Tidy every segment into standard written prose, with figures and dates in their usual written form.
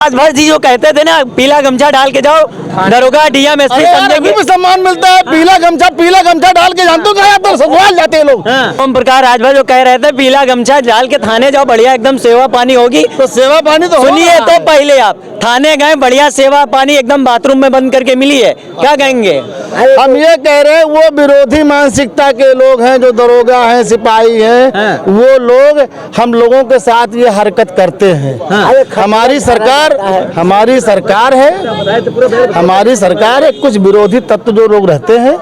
राजभर जी जो कहते थे ना पीला गमछा डाल के जाओ, दरोगा डीएम एसपी अभी भी सम्मान मिलता है। पीला गमछा डाल के जानते हो कहाँ तो ससुराल जाते हैं लोग। ओम प्रकाश राजभर जो कह रहे थे पीला गमछा डाल के थाने जाओ, बढ़िया एकदम सेवा पानी होगी। तो सेवा पानी तो सुनिए, तो पहले आप थाने गए, बढ़िया सेवा पानी एकदम बाथरूम में बंद करके मिली है, क्या कहेंगे? हम ये कह रहे हैं वो विरोधी मानसिकता के लोग हैं जो दरोगा हैं, सिपाही हैं, वो लोग हम लोगों के साथ ये हरकत करते हैं। हमारी सरकार है, कुछ विरोधी तत्व जो लोग रहते हैं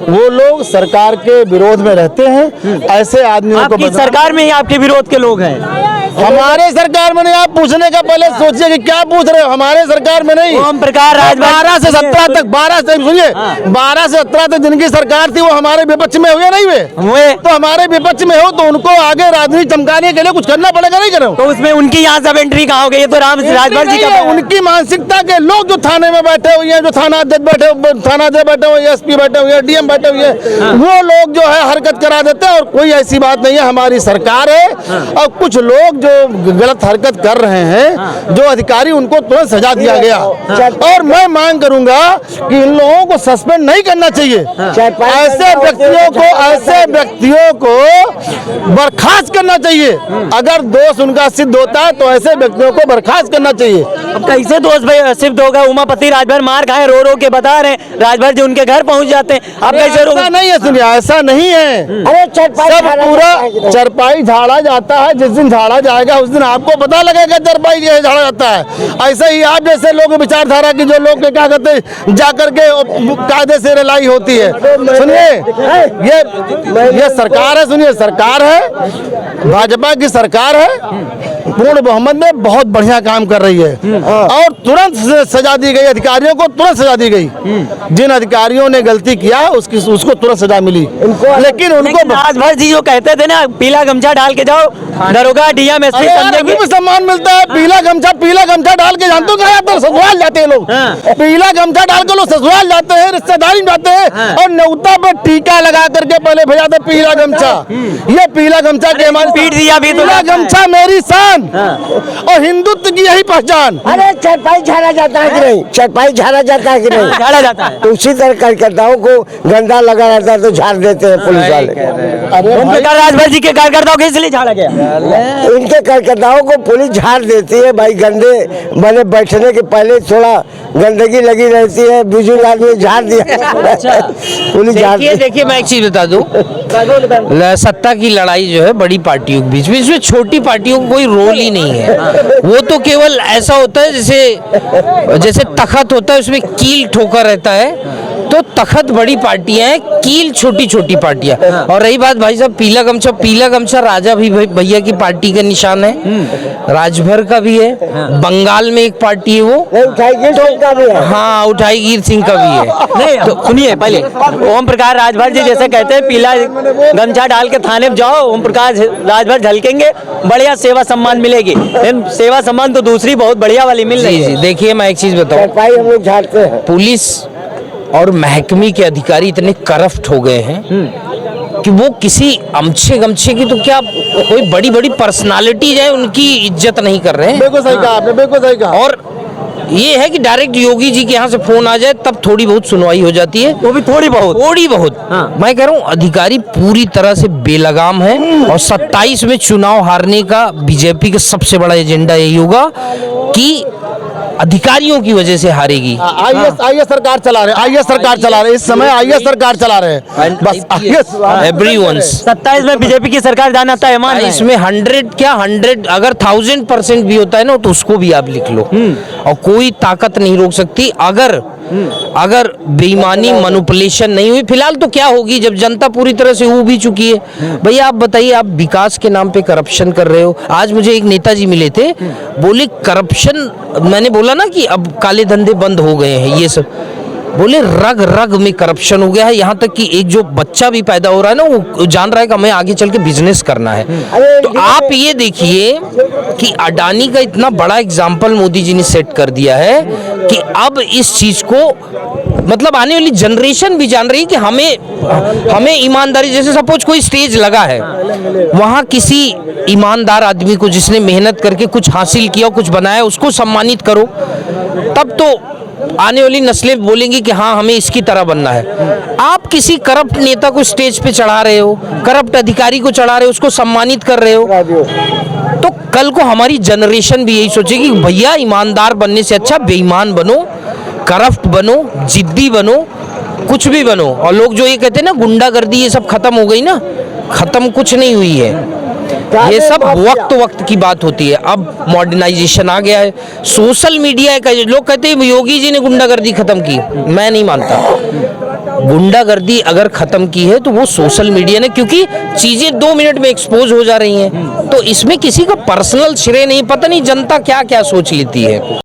वो लोग सरकार के विरोध में रहते हैं। ऐसे आदमियों को सरकार में ही आपके विरोध के लोग हैं। हमारे सरकार में नहीं। आप पूछने का पहले सोचिए कि क्या पूछ रहे हो। हमारे सरकार में नहीं। ओम प्रकाश राजभर 12 से 17 तक 12 से सुनिए 12 से 17 तक जिनकी सरकार थी वो हमारे विपक्ष में हुए नहीं हुए? तो हमारे विपक्ष में हो तो उनको आगे राजनीति चमकाने के लिए कुछ करना पड़ेगा, नहीं करो? तो उसमें उनकी यहाँ सब एंट्री कहाँ हो गई? ये तो राजभर जी का उनकी मानसिकता के लोग जो थाने में बैठे हुए हैं, जो थाना अध्यक्ष बैठे हुए, एसपी बैठे हुए, डीएम बैठे हुए, वो लोग जो है हरकत करा देते हैं। और कोई ऐसी बात नहीं है, हमारी सरकार है। और कुछ लोग जो गलत हरकत कर रहे हैं, जो अधिकारी, उनको तुरंत सजा दिया गया। और मैं मांग करूंगा कि इन लोगों को सस्पेंड नहीं करना चाहिए। ऐसे व्यक्तियों को बर्खास्त करना चाहिए। अगर दोष उनका सिद्ध होता है तो ऐसे व्यक्तियों को बर्खास्त करना चाहिए। अब कैसे दोष भाई सिद्ध होगा? उमापति राजभर मार खाए, रो के बता रहे हैं, राजभर जी उनके घर पहुंच जाते हैं। अब कैसे ऐसा नहीं है, सुनिए, ऐसा नहीं है। सब पूरा चरपाई झाड़ा जाता है। जिस दिन झाड़ा जाएगा उस दिन आपको पता लगेगा चरपाई झाड़ा जाता है। ऐसे ही आप जैसे लोग विचारधारा की जो लोग क्या कहते हैं जाकर के कायदे से रिलाई होती है। सुनिए, ये सरकार है, सुनिए, सरकार है, भाजपा की सरकार है, पूर्ण बहुमत में बहुत बढ़िया काम कर रही है। और तुरंत सजा दी गई, अधिकारियों को तुरंत सजा दी गई। जिन अधिकारियों ने गलती किया उसको तुरंत सजा मिली। लेकिन उनको राजभर जी जो कहते थे ना पीला गमछा डाल के जाओ, दरोगा डीएम एसपी अभी भी सम्मान मिलता है। पीला गमछा डाल के जानते हो कहाँ तो ससुराल जाते हैं लोग। पीला गमछा डाल के लोग ससुराल जाते हैं, रिश्तेदारी में जाते हैं, और न्योता पर टीका लगा करके पहले भेजाते पीला गमछा। ये पीला गमछा के हमारे पीट दिया भी। पीला गमछा मेरी शान और हिंदुत्व की यही पहचान। अरे चरपाई झाड़ा जाता है कि नहीं? चरपाई झाड़ा जाता है कि नहीं? झाड़ा जाता है। तो उसी तरह कार्यकर्ताओं को गंदा लगा रहता है तो झाड़ देते हैं पुलिस वाले। ओम प्रकाश राजभर जी के कार्यकर्ताओं को इसलिए झाड़ा गया। इनके कार्यकर्ताओं को पुलिस झाड़ देती है भाई। गंदे बने बैठने के पहले थोड़ा गंदगी लगी रहती है, बुजुर्ग आदमी झाड़ दिया, पुलिस झाड़। देखिए मैं एक चीज बता दूं, सत्ता की लड़ाई जो है बड़ी पार्टियों के बीच में, इसमें छोटी पार्टियों को कोई रोल ही नहीं है। वो तो केवल ऐसा होता है जैसे तखत होता है, उसमें कील ठोका रहता है। तो तखत बड़ी पार्टियां हैं, कील छोटी छोटी पार्टियां। और रही बात भाई साहब पीला गमछा राजा भी भैया की पार्टी का निशान है, राजभर का भी है, बंगाल में एक पार्टी है वो, हाँ उठाईगीर सिंह का भी है। नहीं तो सुनिए, पहले ओम प्रकाश राजभर जी जैसे कहते हैं पीला गमछा डाल के थाने में जाओ, ओम प्रकाश राजभर झलकेंगे, बढ़िया सेवा सम्मान मिलेगी। सेवा सम्मान तो दूसरी बहुत बढ़िया वाली मिल रही है। देखिए मैं एक चीज बताऊं, हम लोग झाड़ते हैं। पुलिस और महकमे के अधिकारी इतने करप्ट हो गए हैं कि वो किसी अमछे गमछे की तो क्या कोई बड़ी बड़ी पर्सनालिटी है उनकी इज्जत नहीं कर रहे हैं। बिल्कुल सही कहा आपने, बिल्कुल सही कहा। और ये है कि डायरेक्ट योगी जी के यहाँ से फोन आ जाए तब थोड़ी बहुत सुनवाई हो जाती है, वो भी थोड़ी बहुत। हाँ। मैं कह रहा हूँ अधिकारी पूरी तरह से बेलगाम है। और 27 में चुनाव हारने का बीजेपी का सबसे बड़ा एजेंडा यही होगा कि अधिकारियों की वजह से हारेगी। आईएएस सरकार चला रहे इस समय आईएएस सरकार चला रहे हैं बस। एवरीवन्स 27 में बीजेपी की सरकार जाना तय है। इसमें 100 अगर 1000% भी होता है ना तो उसको भी आप लिख लो, और कोई ताकत नहीं रोक सकती अगर बेईमानी मैनिपुलेशन नहीं हुई। फिलहाल तो क्या होगी जब जनता पूरी तरह से ऊब ही चुकी है। भैया आप बताइए, आप विकास के नाम पे करप्शन कर रहे हो। आज मुझे एक नेताजी मिले थे, बोले करप्शन, मैंने बोला ना कि अब काले धंधे बंद हो गए हैं ये सब, बोले रग रग में करप्शन हो गया है। यहाँ तक कि एक जो बच्चा भी पैदा हो रहा है ना वो जान रहा है कि हमें आगे चल के बिजनेस करना है। तो आप ये देखिए कि अडानी का इतना बड़ा एग्जाम्पल मोदी जी ने सेट कर दिया है कि अब इस चीज को मतलब आने वाली जनरेशन भी जान रही है कि हमें ईमानदारी, जैसे सपोज कोई स्टेज लगा है, वहाँ किसी ईमानदार आदमी को जिसने मेहनत करके कुछ हासिल किया, कुछ बनाया, उसको सम्मानित करो, तब तो आने वाली नस्लें बोलेंगी कि हाँ हमें इसकी तरह बनना है। आप किसी करप्ट नेता को स्टेज पे चढ़ा रहे हो, करप्ट अधिकारी को चढ़ा रहे हो, उसको सम्मानित कर रहे हो, तो कल को हमारी जनरेशन भी यही सोचेगी कि भैया ईमानदार बनने से अच्छा बेईमान बनो, करप्ट बनो, जिद्दी बनो, कुछ भी बनो। और लोग जो ये कहते हैं ना गुंडागर्दी ये सब खत्म हो गई ना, खत्म कुछ नहीं हुई है। ये सब वक्त की बात होती है। अब मॉडर्नाइजेशन आ गया है, सोशल मीडिया का, लोग कहते हैं योगी जी ने गुंडागर्दी खत्म की, मैं नहीं मानता। गुंडागर्दी अगर खत्म की है तो वो सोशल मीडिया ने, क्योंकि चीजें 2 मिनट में एक्सपोज हो जा रही हैं, तो इसमें किसी का पर्सनल श्रेय नहीं, पता नहीं जनता क्या क्या सोच लेती है।